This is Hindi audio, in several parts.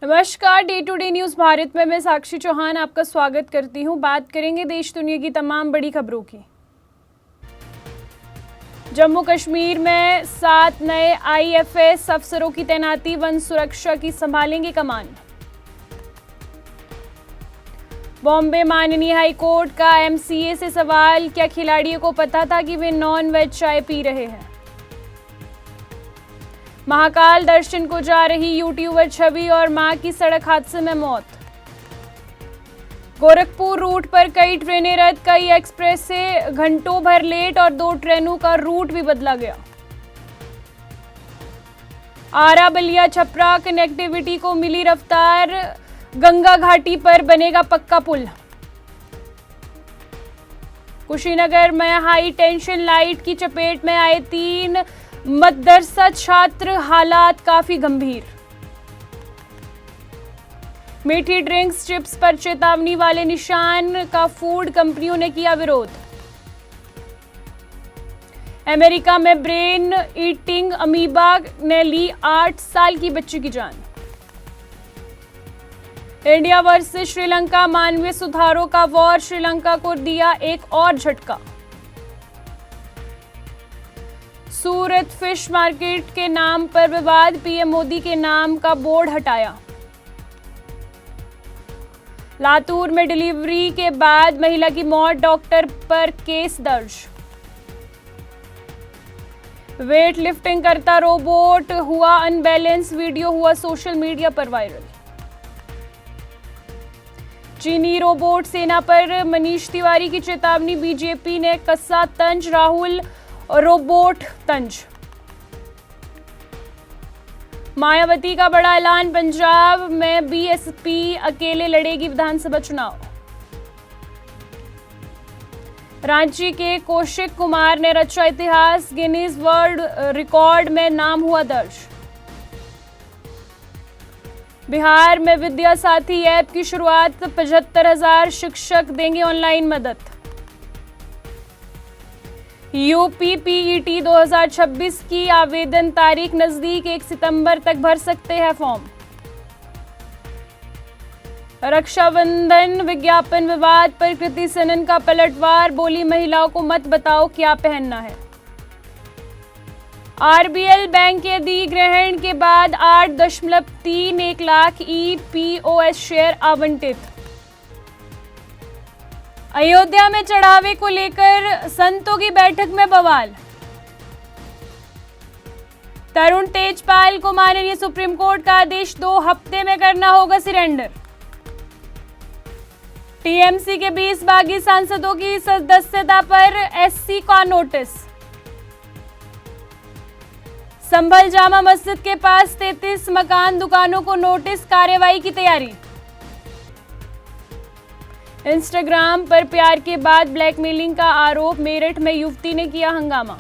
नमस्कार, day to day news Bharat में मैं साक्षी चौहान आपका स्वागत करती हूं। बात करेंगे देश दुनिया की तमाम बड़ी खबरों की। जम्मू कश्मीर में 7 नए आईएफएस अफसरों की तैनाती, वन सुरक्षा की संभालेंगे कमान। बॉम्बे माननीय हाईकोर्ट का एमसीए से सवाल, क्या खिलाड़ियों को पता था कि वे नॉन वेज चाय पी रहे हैं। महाकाल दर्शन को जा रही यूट्यूबर छवि और मां की सड़क हादसे में मौत। गोरखपुर रूट पर कई ट्रेनें रद्द, कई एक्सप्रेस से घंटों भर लेट और 2 ट्रेनों का रूट भी बदला गया। आरा बलिया छपरा कनेक्टिविटी को मिली रफ्तार, गंगा घाटी पर बनेगा पक्का पुल। कुशीनगर में हाई टेंशन लाइट की चपेट में आए 3 मदरसा छात्र, हालात काफी गंभीर। मीठी ड्रिंक्स चिप्स पर चेतावनी वाले निशान का फूड कंपनियों ने किया विरोध। अमेरिका में ब्रेन ईटिंग अमीबा ने ली 8 साल की बच्ची की जान। इंडिया वर्सेस श्रीलंका, मानवीय सुधारों का वॉर, श्रीलंका को दिया एक और झटका। सूरत फिश मार्केट के नाम पर विवाद, पीएम मोदी के नाम का बोर्ड हटाया। लातूर में डिलीवरी के बाद महिला की मौत, डॉक्टर पर केस दर्ज। वेट लिफ्टिंग करता रोबोट हुआ अनबैलेंस, वीडियो हुआ सोशल मीडिया पर वायरल। चीनी रोबोट सेना पर मनीष तिवारी की चेतावनी, बीजेपी ने कसा तंज, राहुल रोबोट तंज। मायावती का बड़ा ऐलान, पंजाब में बीएसपी अकेले लड़ेगी विधानसभा चुनाव। रांची के कौशिक कुमार ने रचा इतिहास, गिनीज वर्ल्ड रिकॉर्ड में नाम हुआ दर्ज। बिहार में विद्या साथी ऐप की शुरुआत, 75,000 शिक्षक देंगे ऑनलाइन मदद। यूपी पीईटी 2026 की आवेदन तारीख नजदीक, 1 सितंबर तक भर सकते हैं फॉर्म। रक्षाबंधन विज्ञापन विवाद पर कृति सेनन का पलटवार, बोली महिलाओं को मत बताओ क्या पहनना है। आरबीएल बैंक के अधिग्रहण के बाद 8.31 लाख ईपीओएस शेयर आवंटित। अयोध्या में चढ़ावे को लेकर संतों की बैठक में बवाल। तरुण तेजपाल को माननीय सुप्रीम कोर्ट का आदेश, 2 हफ्ते में करना होगा सरेंडर। टीएमसी के 20 बागी सांसदों की सदस्यता पर एससी का नोटिस। संभल जामा मस्जिद के पास 33 मकान दुकानों को नोटिस, कार्रवाई की तैयारी। इंस्टाग्राम पर प्यार के बाद ब्लैकमेलिंग का आरोप, मेरठ में युवती ने किया हंगामा।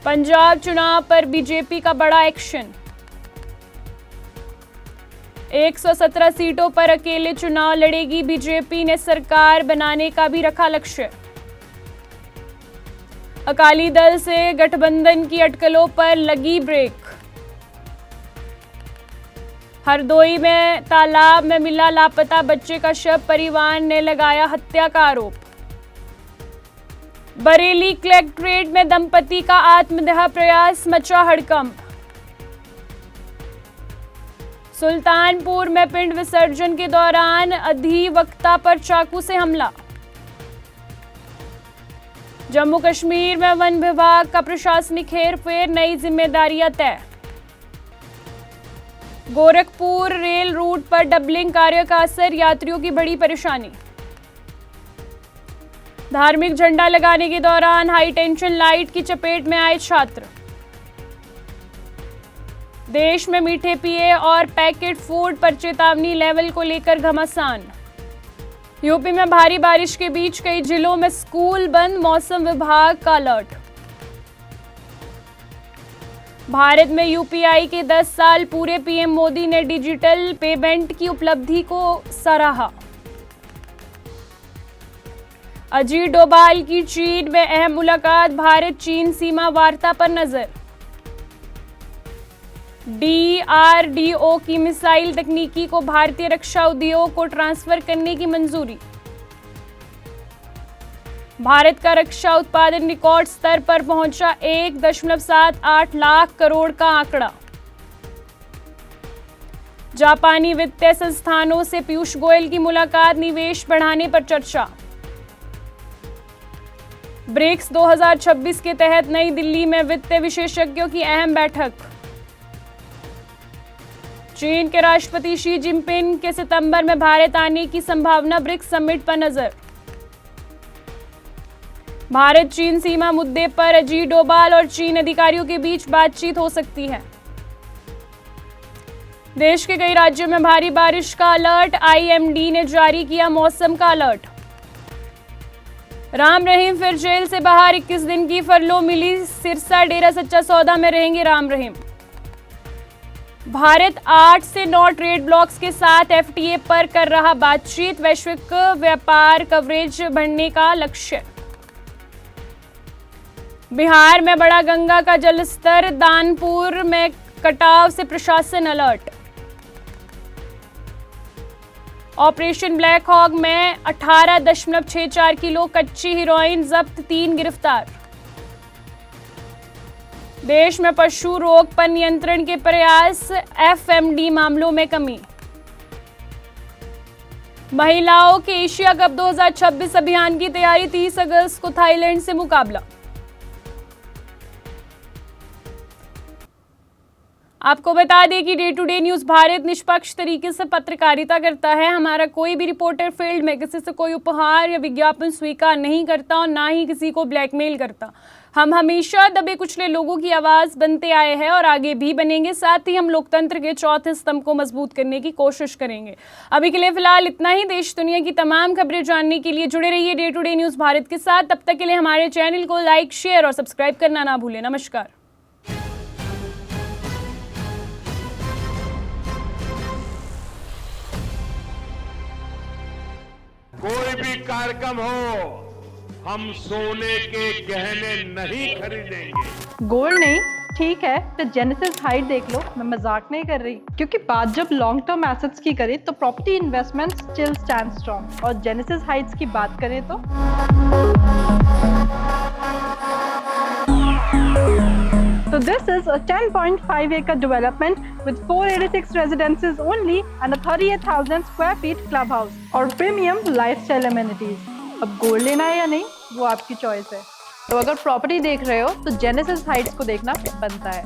पंजाब चुनाव पर बीजेपी का बड़ा एक्शन, 117 सीटों पर अकेले चुनाव लड़ेगी बीजेपी ने, सरकार बनाने का भी रखा लक्ष्य। अकाली दल से गठबंधन की अटकलों पर लगी ब्रेक। हरदोई में तालाब में मिला लापता बच्चे का शव, परिवार ने लगाया हत्या का आरोप। बरेली कलेक्ट्रेट में दंपति का आत्मदाह प्रयास, मचा हड़कंप। सुल्तानपुर में पिंड विसर्जन के दौरान अधिवक्ता पर चाकू से हमला। जम्मू कश्मीर में वन विभाग का प्रशासनिक हेरफेर, नई जिम्मेदारियां तय। गोरखपुर रेल रूट पर डबलिंग कार्य का असर, यात्रियों की बड़ी परेशानी। धार्मिक झंडा लगाने के दौरान हाई टेंशन लाइट की चपेट में आए छात्र। देश में मीठे पेय और पैकेट फूड पर चेतावनी लेवल को लेकर घमासान। यूपी में भारी बारिश के बीच कई जिलों में स्कूल बंद, मौसम विभाग का अलर्ट। भारत में यूपीआई के 10 साल पूरे, पीएम मोदी ने डिजिटल पेमेंट की उपलब्धि को सराहा। अजीत डोभाल की चीन में अहम मुलाकात, भारत चीन सीमा वार्ता पर नजर। DRDO की मिसाइल तकनीकी को भारतीय रक्षा उद्योग को ट्रांसफर करने की मंजूरी। भारत का रक्षा उत्पादन रिकॉर्ड स्तर पर पहुंचा 1.78 लाख करोड़ का आंकड़ा। जापानी वित्तीय संस्थानों से पीयूष गोयल की मुलाकात, निवेश बढ़ाने पर चर्चा। ब्रिक्स 2026 के तहत नई दिल्ली में वित्तीय विशेषज्ञों की अहम बैठक। चीन के राष्ट्रपति शी जिनपिंग के सितंबर में भारत आने की संभावना, ब्रिक्स समिट पर नजर। भारत चीन सीमा मुद्दे पर अजीत डोभाल और चीन अधिकारियों के बीच बातचीत हो सकती है। देश के कई राज्यों में भारी बारिश का अलर्ट, IMD ने जारी किया मौसम का अलर्ट। राम रहीम फिर जेल से बाहर, 21 दिन की फरलो मिली, सिरसा डेरा सच्चा सौदा में रहेंगे राम रहीम। भारत 8 से 9 ट्रेड ब्लॉक्स के साथ FTA पर कर रहा बातचीत, वैश्विक व्यापार कवरेज बढ़ने का लक्ष्य। बिहार में बड़ा गंगा का जलस्तर, दानपुर में कटाव से प्रशासन अलर्ट। ऑपरेशन ब्लैक हॉक में 18.64 किलो कच्ची हेरोइन जब्त, 3 गिरफ्तार। देश में पशु रोग पर नियंत्रण के प्रयास, FMD मामलों में कमी। महिलाओं के एशिया कप 2026 अभियान की तैयारी, 30 अगस्त को थाईलैंड से मुकाबला। आपको बता दें कि day to day news Bharat निष्पक्ष तरीके से पत्रकारिता करता है। हमारा कोई भी रिपोर्टर फील्ड में किसी से कोई उपहार या विज्ञापन स्वीकार नहीं करता और ना ही किसी को ब्लैकमेल करता। हम हमेशा दबे कुचले लोगों की आवाज बनते आए हैं और आगे भी बनेंगे। साथ ही हम लोकतंत्र के चौथे स्तंभ को मजबूत करने की कोशिश करेंगे। अभी के लिए फिलहाल इतना ही। देश दुनिया की तमाम खबरें जानने के लिए जुड़े रहिए day to day news Bharat के साथ। तब तक के लिए हमारे चैनल को लाइक, शेयर और सब्सक्राइब करना ना भूलें। नमस्कार। कोई भी कार्यक्रम हो, हम सोने के गहने नहीं खरीदेंगे। गोल्ड नहीं, ठीक है तो जेनेसिस हाइट देख लो। मैं मजाक नहीं कर रही, क्योंकि बात जब लॉन्ग टर्म एसेट्स की करें तो property investment still stand strong. और जेनेसिस हाइट्स की बात करें तो this is a 10.5 acre development with 486 residences only and a 38,000 square feet clubhouse और premium lifestyle amenities। अब गोल्ड लेना है या नहीं, वो आपकी चॉइस है। तो अगर प्रॉपर्टी देख रहे हो तो जेनेसिस हाइट्स को देखना बनता है।